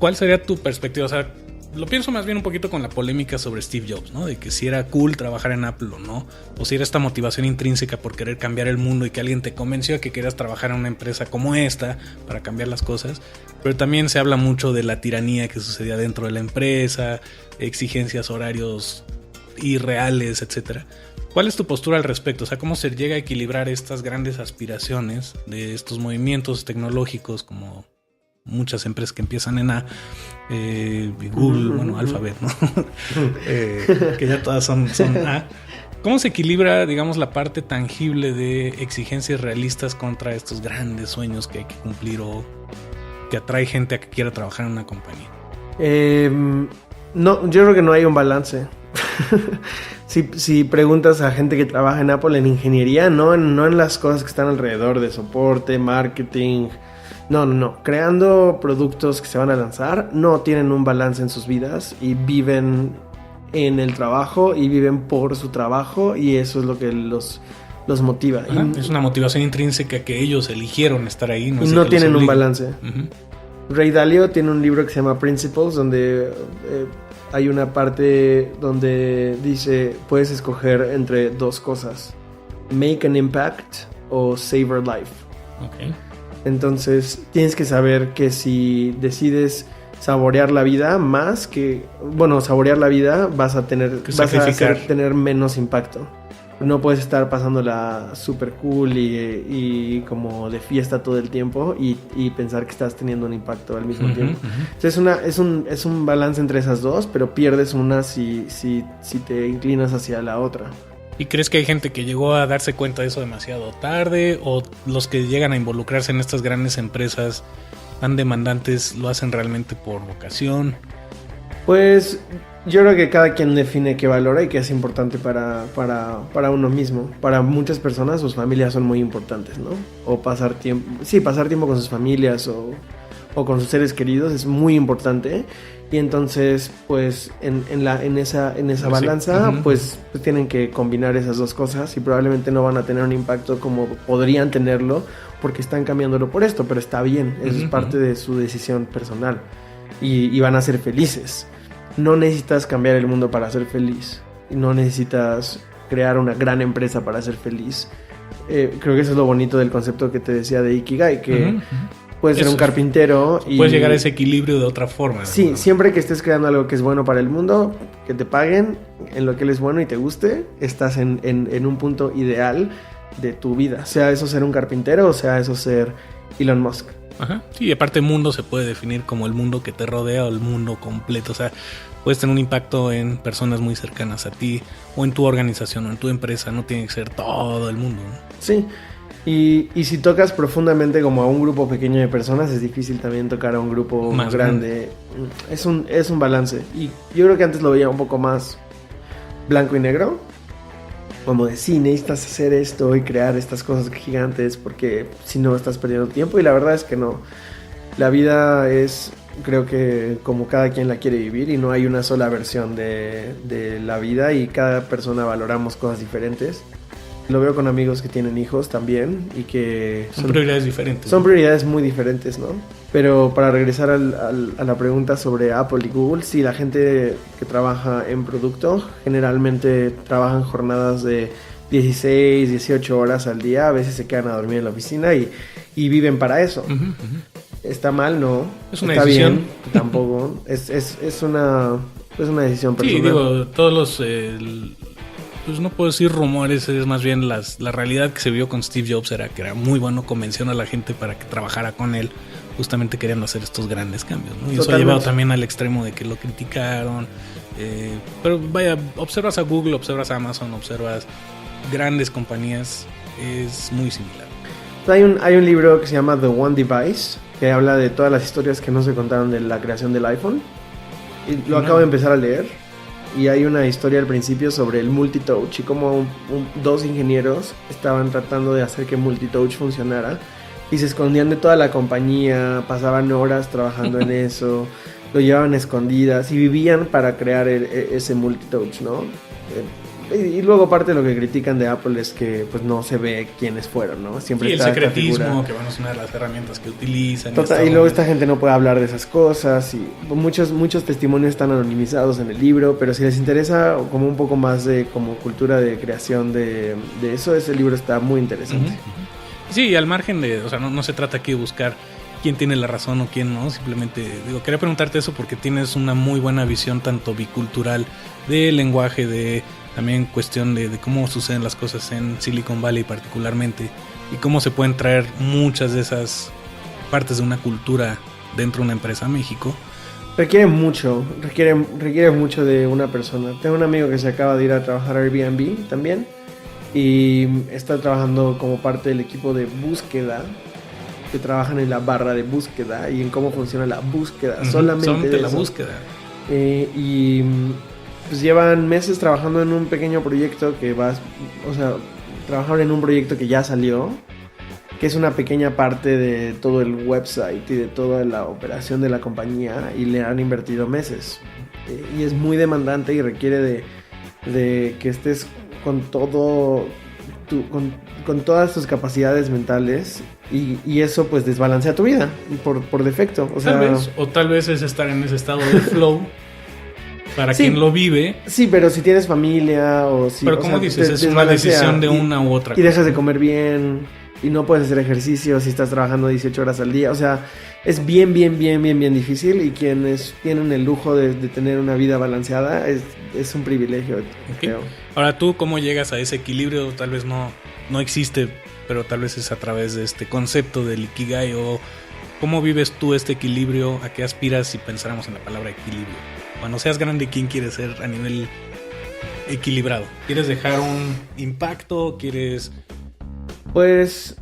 ¿Cuál sería tu perspectiva? O sea, lo pienso más bien un poquito con la polémica sobre Steve Jobs, ¿no? De que si era cool trabajar en Apple o no, o si era esta motivación intrínseca por querer cambiar el mundo y que alguien te convenció de que querías trabajar en una empresa como esta para cambiar las cosas. Pero también se habla mucho de la tiranía que sucedía dentro de la empresa, exigencias, horarios irreales, etcétera. ¿Cuál es tu postura al respecto? O sea, ¿cómo se llega a equilibrar estas grandes aspiraciones de estos movimientos tecnológicos como muchas empresas que empiezan en A, Google, Alphabet, ¿no? Que ya todas son A. ¿Cómo se equilibra, digamos, la parte tangible de exigencias realistas contra estos grandes sueños que hay que cumplir o que atrae gente a que quiera trabajar en una compañía? No, yo creo que no hay un balance. Si preguntas a gente que trabaja en Apple en ingeniería, no en las cosas que están alrededor de soporte, marketing, no, creando productos que se van a lanzar, no tienen un balance en sus vidas y viven en el trabajo y viven por su trabajo y eso es lo que los motiva. Es una motivación intrínseca que ellos eligieron estar ahí. No tienen un balance. Ray Dalio tiene un libro que se llama Principles, donde hay una parte donde dice, puedes escoger entre dos cosas: make an impact o save a life. Okay. Entonces tienes que saber que si decides saborear la vida más que... Bueno, saborear la vida vas a tener menos impacto. No puedes estar pasándola super cool y como de fiesta todo el tiempo y pensar que estás teniendo un impacto al mismo tiempo. Entonces es un balance entre esas dos, pero pierdes una si te inclinas hacia la otra. ¿Y crees que hay gente que llegó a darse cuenta de eso demasiado tarde? ¿O los que llegan a involucrarse en estas grandes empresas tan demandantes lo hacen realmente por vocación? Pues yo creo que cada quien define qué valora y qué es importante para uno mismo. Para muchas personas sus familias son muy importantes, ¿no? O pasar tiempo con sus familias o con sus seres queridos es muy importante. Y entonces, pues, en esa balanza, pues tienen que combinar esas dos cosas y probablemente no van a tener un impacto como podrían tenerlo porque están cambiándolo por esto, pero está bien, eso es parte de su decisión personal y van a ser felices. No necesitas cambiar el mundo para ser feliz, no necesitas crear una gran empresa para ser feliz. Creo que eso es lo bonito del concepto que te decía de Ikigai, que... Puedes ser un carpintero y... Puedes llegar a ese equilibrio de otra forma. Sí, ¿no? Siempre que estés creando algo que es bueno para el mundo, que te paguen en lo que él es bueno y te guste, estás en un punto ideal de tu vida. Sea eso ser un carpintero o sea eso ser Elon Musk. Ajá. Sí, y aparte mundo se puede definir como el mundo que te rodea o el mundo completo. O sea, puedes tener un impacto en personas muy cercanas a ti o en tu organización o en tu empresa. No tiene que ser todo el mundo, ¿no? Sí. Y si tocas profundamente como a un grupo pequeño de personas, es difícil también tocar a un grupo más grande. Es un balance. Y yo creo que antes lo veía un poco más blanco y negro. Como de sí, necesitas hacer esto y crear estas cosas gigantes porque si no estás perdiendo tiempo. Y la verdad es que no. La vida es, creo que como cada quien la quiere vivir y no hay una sola versión de la vida y cada persona valoramos cosas diferentes. Lo veo con amigos que tienen hijos también y que... Son prioridades diferentes. Son prioridades muy diferentes, ¿no? Pero para regresar a la pregunta sobre Apple y Google, sí, la gente que trabaja en producto generalmente trabajan jornadas de 16, 18 horas al día. A veces se quedan a dormir en la oficina y viven para eso. ¿Está mal? No. Es una Está decisión. Bien, tampoco. Es una decisión personal. Sí, digo, todos los... pues no puedo decir rumores, es más bien la realidad que se vio con Steve Jobs era que era muy bueno, convenció a la gente para que trabajara con él, justamente queriendo hacer estos grandes cambios, ¿no? Y eso ha llevado también al extremo de que lo criticaron, pero vaya, observas a Google, observas a Amazon, observas grandes compañías, es muy similar. Hay un libro que se llama The One Device, que habla de todas las historias que no se contaron de la creación del iPhone, y lo acabo de empezar a leer. Y hay una historia al principio sobre el multitouch y cómo dos ingenieros estaban tratando de hacer que multitouch funcionara y se escondían de toda la compañía, pasaban horas trabajando en eso, lo llevaban a escondidas y vivían para crear ese multitouch, ¿no? Y luego parte de lo que critican de Apple es que pues no se ve quiénes fueron, ¿no? Siempre sí, está el secretismo, que van a ser una de las herramientas que utilizan. Total, y luego esta gente no puede hablar de esas cosas y muchos testimonios están anonimizados en el libro, pero si les interesa como un poco más de como cultura de creación de eso, ese libro está muy interesante. Sí, al margen de, o sea, no se trata aquí de buscar quién tiene la razón o quién no, simplemente digo, quería preguntarte eso porque tienes una muy buena visión tanto bicultural del lenguaje, de también cuestión de cómo suceden las cosas en Silicon Valley particularmente y cómo se pueden traer muchas de esas partes de una cultura dentro de una empresa a México. Requiere mucho de una persona. Tengo un amigo que se acaba de ir a trabajar a Airbnb también y está trabajando como parte del equipo de búsqueda, que trabajan en la barra de búsqueda y en cómo funciona la búsqueda, solamente la búsqueda. Y pues llevan meses trabajando en un pequeño proyecto trabajaron en un proyecto que ya salió, que es una pequeña parte de todo el website y de toda la operación de la compañía y le han invertido meses. Y es muy demandante y requiere de que estés con todo con todas tus capacidades mentales y eso pues desbalancea tu vida por defecto. Tal vez es estar en ese estado de flow para quien lo vive. Sí, pero si tienes familia o si... Pero como dices, es una decisión de una u otra. Y dejas de comer bien y no puedes hacer ejercicio si estás trabajando 18 horas al día. O sea, es bien difícil y quienes tienen el lujo de tener una vida balanceada es un privilegio. Okay. Ahora, ¿tú cómo llegas a ese equilibrio? Tal vez no existe, pero tal vez es a través de este concepto del Ikigai. O ¿cómo vives tú este equilibrio? ¿A qué aspiras si pensáramos en la palabra equilibrio? Cuando seas grande, ¿quién quieres ser a nivel equilibrado? ¿Quieres dejar un impacto? ¿Quieres...? Pues,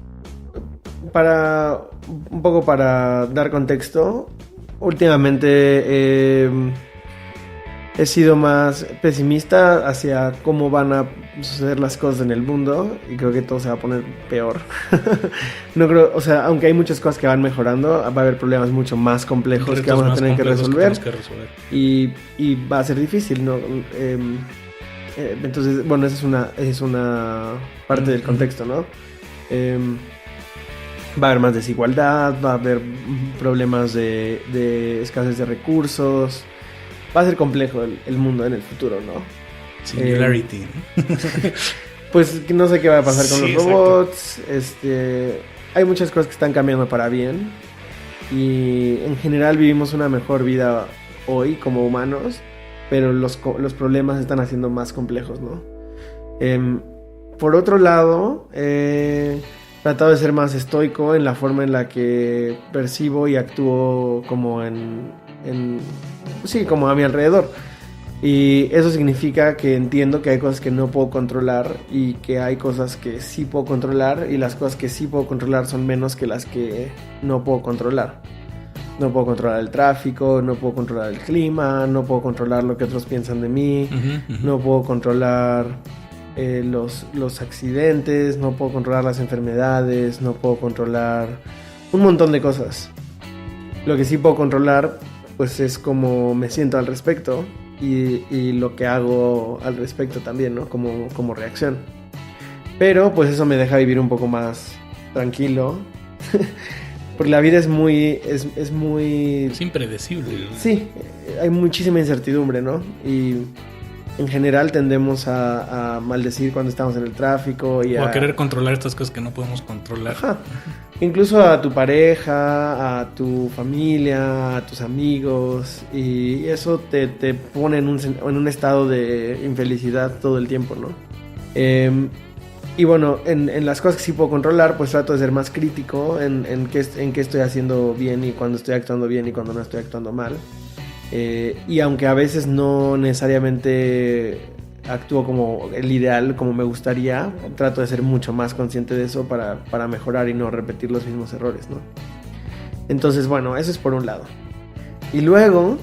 para dar contexto, últimamente he sido más pesimista hacia cómo van a suceder las cosas en el mundo y creo que todo se va a poner peor. No creo, o sea, aunque hay muchas cosas que van mejorando, va a haber problemas mucho más complejos que vamos a tener que resolver. Y va a ser difícil, ¿no? Entonces, bueno, esa es una parte del contexto, ¿no? Va a haber más desigualdad, va a haber problemas de escasez de recursos. Va a ser complejo el mundo en el futuro, ¿no? Singularity. Pues no sé qué va a pasar con los robots. Hay muchas cosas que están cambiando para bien. Y en general vivimos una mejor vida hoy como humanos. Pero los problemas se están haciendo más complejos, ¿no? Por otro lado, he tratado de ser más estoico en la forma en la que percibo y actúo como como a mi alrededor. Y eso significa que entiendo que hay cosas que no puedo controlar y que hay cosas que sí puedo controlar, y las cosas que sí puedo controlar son menos que las que no puedo controlar. No puedo controlar el tráfico, no puedo controlar el clima, no puedo controlar lo que otros piensan de mí, no puedo controlar los accidentes, no puedo controlar las enfermedades, no puedo controlar un montón de cosas. Lo que sí puedo controlar pues es cómo me siento al respecto y lo que hago al respecto también, ¿no? Como reacción. Pero pues eso me deja vivir un poco más tranquilo. Porque la vida es muy... Es impredecible, ¿no? Sí, hay muchísima incertidumbre, ¿no? Y en general tendemos a maldecir cuando estamos en el tráfico o a querer controlar estas cosas que no podemos controlar. Ajá. Incluso a tu pareja, a tu familia, a tus amigos, y eso te pone en un estado de infelicidad todo el tiempo, ¿no? Y bueno, en las cosas que sí puedo controlar, pues trato de ser más crítico en qué estoy haciendo bien y cuando estoy actuando bien y cuando no estoy actuando mal. Y aunque a veces no necesariamente actúo como el ideal, como me gustaría, trato de ser mucho más consciente de eso para mejorar y no repetir los mismos errores, ¿no? Entonces, bueno, eso es por un lado. Y luego,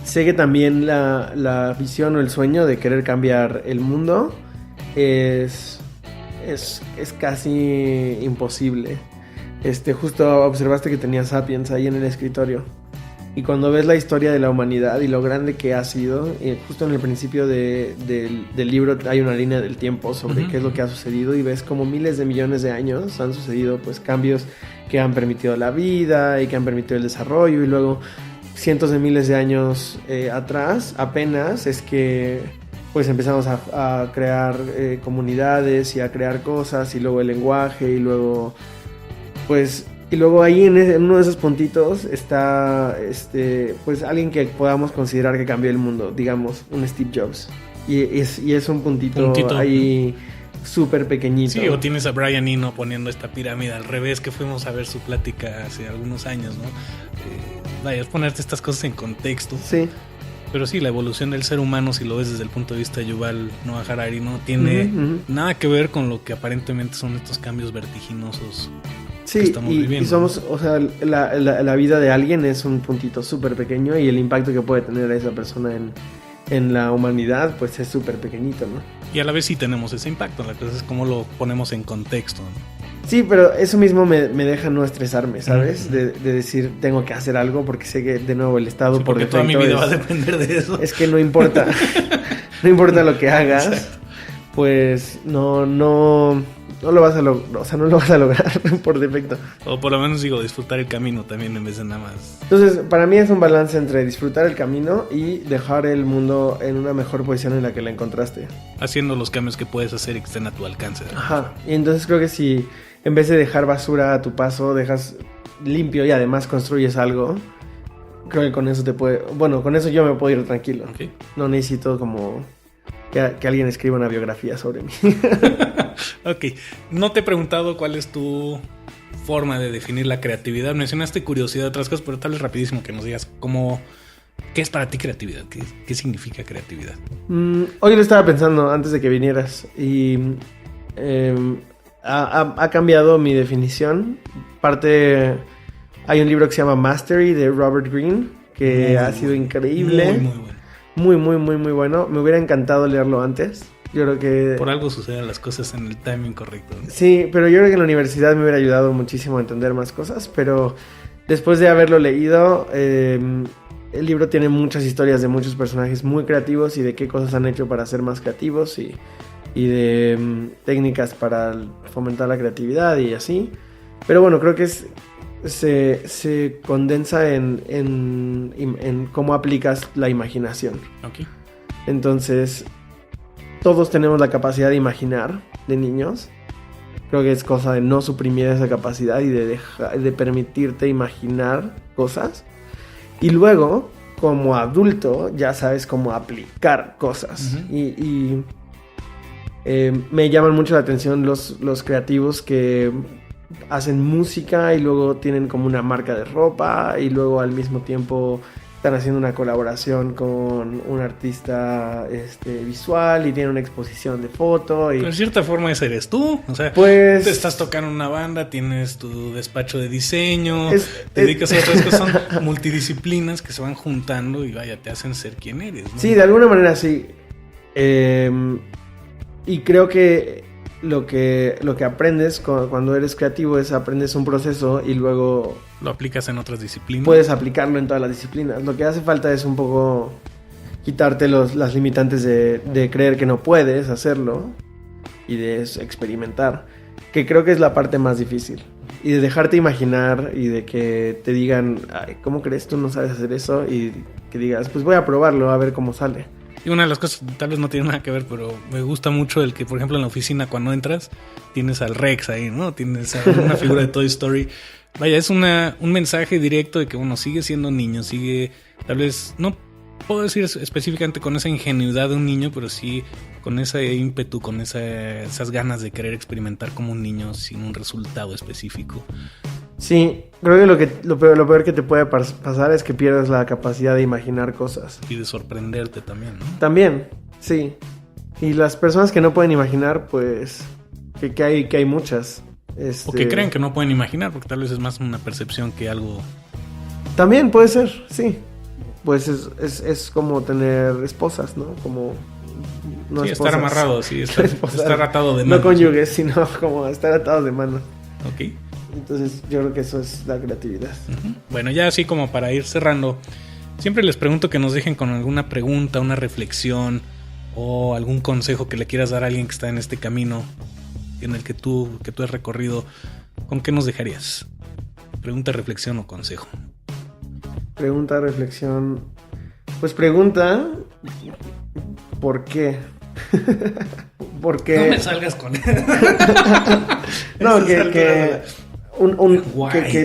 sé que también la visión o el sueño de querer cambiar el mundo es casi imposible. Justo observaste que tenía Sapiens ahí en el escritorio. Y cuando ves la historia de la humanidad y lo grande que ha sido, justo en el principio del libro hay una línea del tiempo sobre qué es lo que ha sucedido, y ves como miles de millones de años han sucedido pues cambios que han permitido la vida y que han permitido el desarrollo, y luego cientos de miles de años atrás apenas es que pues empezamos a crear comunidades y a crear cosas, y luego el lenguaje, y luego pues... Y luego ahí en uno de esos puntitos está pues alguien que podamos considerar que cambió el mundo, digamos, un Steve Jobs. Y es un puntito ahí súper pequeñito. Sí, o tienes a Brian Eno poniendo esta pirámide al revés, que fuimos a ver su plática hace algunos años, ¿no? Vaya, es ponerte estas cosas en contexto. Sí. Pero sí, la evolución del ser humano, si lo ves desde el punto de vista de Yuval Noah Harari, no tiene nada que ver con lo que aparentemente son estos cambios vertiginosos. Sí, y somos, o sea, la vida de alguien es un puntito súper pequeño, y el impacto que puede tener esa persona en la humanidad, pues es súper pequeñito, ¿no? Y a la vez sí tenemos ese impacto, la cosa es cómo lo ponemos en contexto, ¿no? Sí, pero eso mismo me deja no estresarme, ¿sabes? De decir, tengo que hacer algo porque sé que, de nuevo, el estado por defecto toda mi vida va a depender de eso. Es que no importa, no importa lo que hagas. Exacto. Pues no no lo vas a lograr por defecto. O por lo menos digo, disfrutar el camino también en vez de nada más. Entonces, para mí es un balance entre disfrutar el camino y dejar el mundo en una mejor posición en la que la encontraste. Haciendo los cambios que puedes hacer y que estén a tu alcance. Ajá, y entonces creo que si en vez de dejar basura a tu paso, dejas limpio y además construyes algo, creo que con eso con eso yo me puedo ir tranquilo. Okay. No necesito como que alguien escriba una biografía sobre mí. Ok, no te he preguntado cuál es tu forma de definir la creatividad. Mencionaste curiosidad de otras cosas, pero tal vez rapidísimo que nos digas ¿qué es para ti creatividad? ¿Qué significa creatividad? Hoy lo estaba pensando antes de que vinieras y ha cambiado mi definición. Hay un libro que se llama Mastery de Robert Greene que ha sido increíble. Muy bueno. Muy bueno. Me hubiera encantado leerlo antes. Yo creo que... Por algo suceden las cosas en el timing correcto, ¿no? Sí, pero yo creo que en la universidad me hubiera ayudado muchísimo a entender más cosas. Pero después de haberlo leído, el libro tiene muchas historias de muchos personajes muy creativos y de qué cosas han hecho para ser más creativos y de técnicas para fomentar la creatividad y así. Pero bueno, creo que se condensa en cómo aplicas la imaginación. Okay. Entonces, todos tenemos la capacidad de imaginar de niños. Creo que es cosa de no suprimir esa capacidad y de permitirte imaginar cosas. Y luego, como adulto, ya sabes cómo aplicar cosas. Uh-huh. Me llaman mucho la atención los creativos que hacen música y luego tienen como una marca de ropa y luego al mismo tiempo están haciendo una colaboración con un artista visual y tienen una exposición de foto. Pero en cierta forma ese eres tú. O sea, pues, te estás tocando una banda, tienes tu despacho de diseño, te dedicas a otras cosas. Son multidisciplinas que se van juntando y vaya, te hacen ser quien eres, ¿no? Sí, de alguna manera sí. Y creo que lo que aprendes cuando eres creativo es aprendes un proceso y luego lo aplicas en otras disciplinas. Puedes aplicarlo en todas las disciplinas. Lo que hace falta es un poco quitarte las limitantes de creer que no puedes hacerlo y de experimentar, que creo que es la parte más difícil. Y de dejarte imaginar y de que te digan, ay, ¿cómo crees? Tú no sabes hacer eso. Y que digas, pues voy a probarlo a ver cómo sale. Y una de las cosas, tal vez no tiene nada que ver, pero me gusta mucho el que, por ejemplo, en la oficina cuando entras, tienes al Rex ahí, ¿no? Tienes una figura de Toy Story. Vaya, es un mensaje directo de que, bueno, sigue siendo niño, sigue, tal vez, no puedo decir específicamente con esa ingenuidad de un niño, pero sí con ese ímpetu, con esas ganas de querer experimentar como un niño sin un resultado específico. Sí, creo que lo peor que te puede pasar es que pierdas la capacidad de imaginar cosas. Y de sorprenderte también, ¿no? También, sí. Y las personas que no pueden imaginar, pues, que hay muchas. O que creen que no pueden imaginar, porque tal vez es más una percepción que algo... También puede ser, sí. Pues es como tener esposas, ¿no? Como... No sí, esposas. Estar amarrado, sí, estar atado de manos. No cónyuges, sino como estar atados de manos. Ok. Entonces yo creo que eso es la creatividad. Uh-huh. Bueno, ya así como para ir cerrando, siempre les pregunto que nos dejen con alguna pregunta, una reflexión o algún consejo que le quieras dar a alguien que está en este camino en el que tú has recorrido. ¿Con qué nos dejarías? Pregunta, reflexión o consejo. Pregunta, reflexión. Pues pregunta, ¿por qué? Porque... No me salgas con él. No, que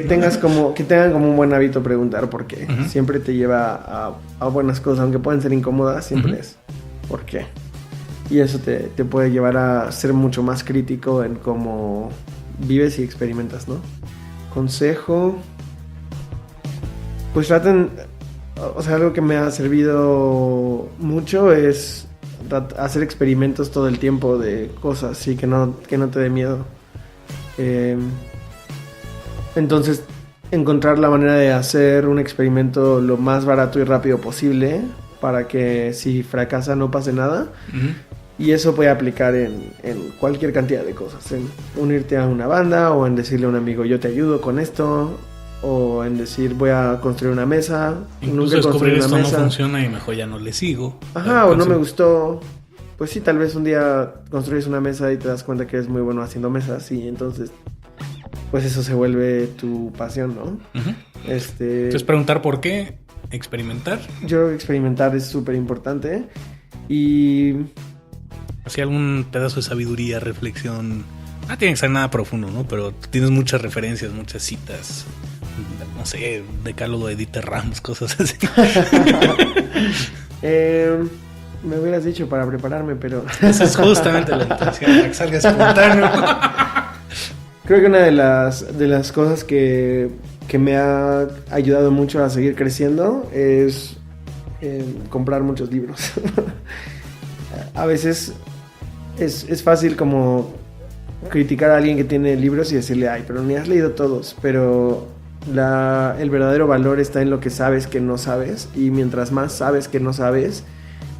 tengas que tengan como un buen hábito preguntar por qué. Uh-huh. Siempre te lleva a buenas cosas, aunque pueden ser incómodas, siempre uh-huh. es ¿por qué? Y eso te puede llevar a ser mucho más crítico en cómo vives y experimentas, ¿no? Consejo, pues traten, o sea, algo que me ha servido mucho es hacer experimentos todo el tiempo de cosas y que no te dé miedo. Entonces, encontrar la manera de hacer un experimento lo más barato y rápido posible para que si fracasa no pase nada. Uh-huh. Y eso puede aplicar en cualquier cantidad de cosas. En unirte a una banda o en decirle a un amigo, yo te ayudo con esto. O en decir, voy a construir una mesa. Incluso descubrir esto no funciona y mejor ya no le sigo. Ajá, o no me gustó. pues sí, tal vez un día construyes una mesa y te das cuenta que eres muy bueno haciendo mesas y entonces pues eso se vuelve tu pasión, ¿no? Uh-huh. Entonces preguntar por qué, experimentar. Yo creo que experimentar es súper importante y... Así algún pedazo de sabiduría, reflexión. No tiene que ser nada profundo, ¿no? Pero tienes muchas referencias, muchas citas. No sé, decálogo de Dieter Rams, cosas así. Me hubieras dicho para prepararme, pero... Esa es justamente la intención, para que salga espontáneo. Creo que una de las cosas que me ha ayudado mucho a seguir creciendo es comprar muchos libros. A veces es fácil como criticar a alguien que tiene libros y decirle, ay, pero ni has leído todos, pero el verdadero valor está en lo que sabes que no sabes, y mientras más sabes que no sabes,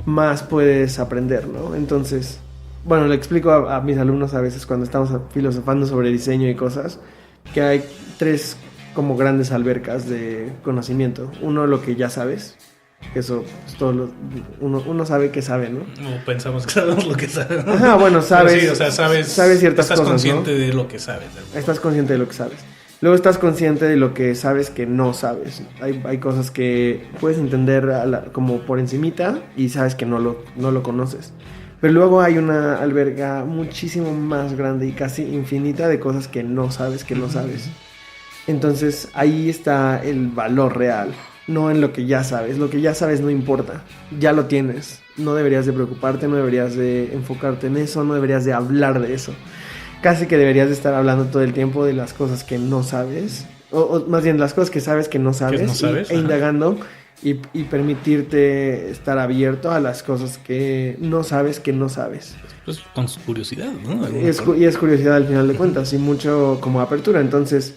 más puedes aprender, ¿no? Entonces, bueno, le explico a mis alumnos a veces cuando estamos filosofando sobre diseño y cosas, que hay 3 como grandes albercas de conocimiento. Uno, lo que ya sabes. Eso es todo uno sabe que sabe, ¿no? No pensamos que sabemos lo que sabemos. Ajá, bueno, sabes. Sí, o sea, sabes ciertas estás cosas. Estás consciente, ¿no?, de lo que sabes. Estás consciente de lo que sabes. Luego estás consciente de lo que sabes que no sabes. Hay cosas que puedes entender como por encimita y sabes que no lo conoces. Pero luego hay una alberga muchísimo más grande y casi infinita de cosas que no sabes que no sabes. Entonces ahí está el valor real. No en lo que ya sabes. Lo que ya sabes no importa. Ya lo tienes. No deberías de preocuparte, no deberías de enfocarte en eso, no deberías de hablar de eso. Casi que deberías de estar hablando todo el tiempo de las cosas que no sabes. O más bien, las cosas que sabes que no sabes. E indagando y permitirte estar abierto a las cosas que no sabes que no sabes. Pues con curiosidad, ¿no? Y es curiosidad al final de cuentas y mucho como apertura. Entonces,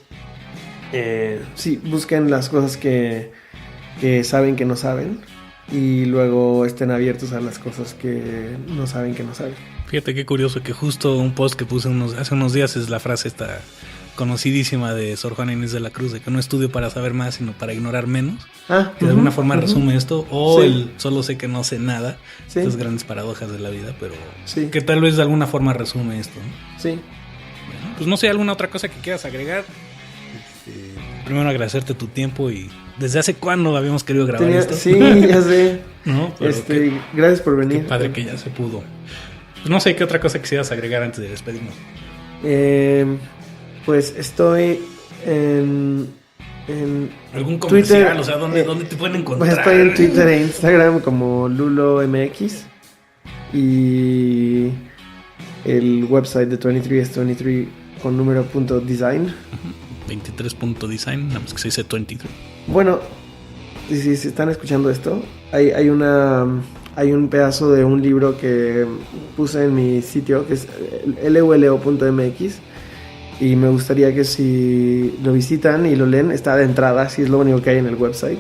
sí, busquen las cosas que saben que no saben y luego estén abiertos a las cosas que no saben que no saben. Fíjate qué curioso que justo un post que puse hace unos días es la frase esta conocidísima de Sor Juana Inés de la Cruz, de que no estudio para saber más, sino para ignorar menos. Que de alguna forma resume esto, o sí, el solo sé que no sé nada. Sí. Estas grandes paradojas de la vida, pero sí, que tal vez de alguna forma resume esto, ¿no? Sí. Bueno, pues no sé, ¿alguna otra cosa que quieras agregar? Primero agradecerte tu tiempo y ¿desde hace cuándo habíamos querido grabar esto? Sí, ya sé. ¿No? Gracias por venir. Qué padre que ya se pudo. Pues no sé qué otra cosa quisieras agregar antes de despedirnos. Pues estoy en ¿algún comercial? Twitter, o sea, ¿dónde te pueden encontrar? Pues estoy en Twitter e Instagram como LuloMX y el website de 23 es 23 con número.design. 23.design, nada más que se dice 23. Bueno, si están escuchando esto, hay un pedazo de un libro que puse en mi sitio que es lulo.mx y me gustaría que si lo visitan y lo leen, está de entrada, si es lo único que hay en el website.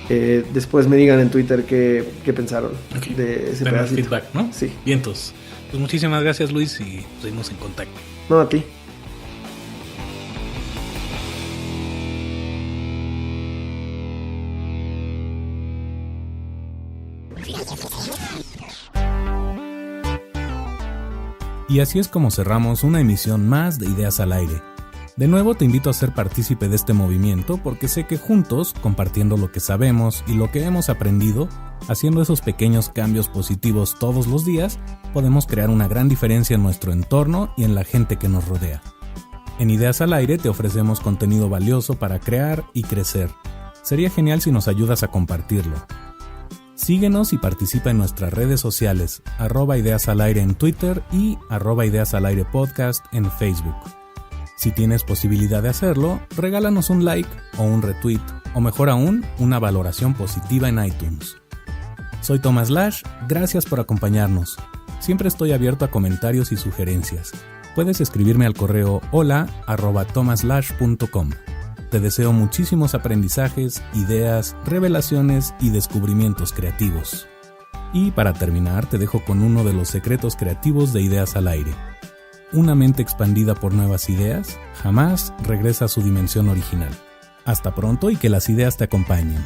Después me digan en Twitter qué pensaron de ese pedacito. Feedback, ¿no? Sí. Vientos. Pues muchísimas gracias, Luis, y seguimos en contacto. No, a ti. Y así es como cerramos una emisión más de Ideas al Aire. De nuevo te invito a ser partícipe de este movimiento porque sé que juntos, compartiendo lo que sabemos y lo que hemos aprendido, haciendo esos pequeños cambios positivos todos los días, podemos crear una gran diferencia en nuestro entorno y en la gente que nos rodea. En Ideas al Aire te ofrecemos contenido valioso para crear y crecer. Sería genial si nos ayudas a compartirlo. Síguenos y participa en nuestras redes sociales, @ideasalaire en Twitter y @ideasalaire podcast en Facebook. Si tienes posibilidad de hacerlo, regálanos un like o un retweet, o mejor aún, una valoración positiva en iTunes. Soy Thomas Lash, gracias por acompañarnos. Siempre estoy abierto a comentarios y sugerencias. Puedes escribirme al correo hola@thomaslash.com. Te deseo muchísimos aprendizajes, ideas, revelaciones y descubrimientos creativos. Y para terminar, te dejo con uno de los secretos creativos de Ideas al Aire. Una mente expandida por nuevas ideas jamás regresa a su dimensión original. Hasta pronto y que las ideas te acompañen.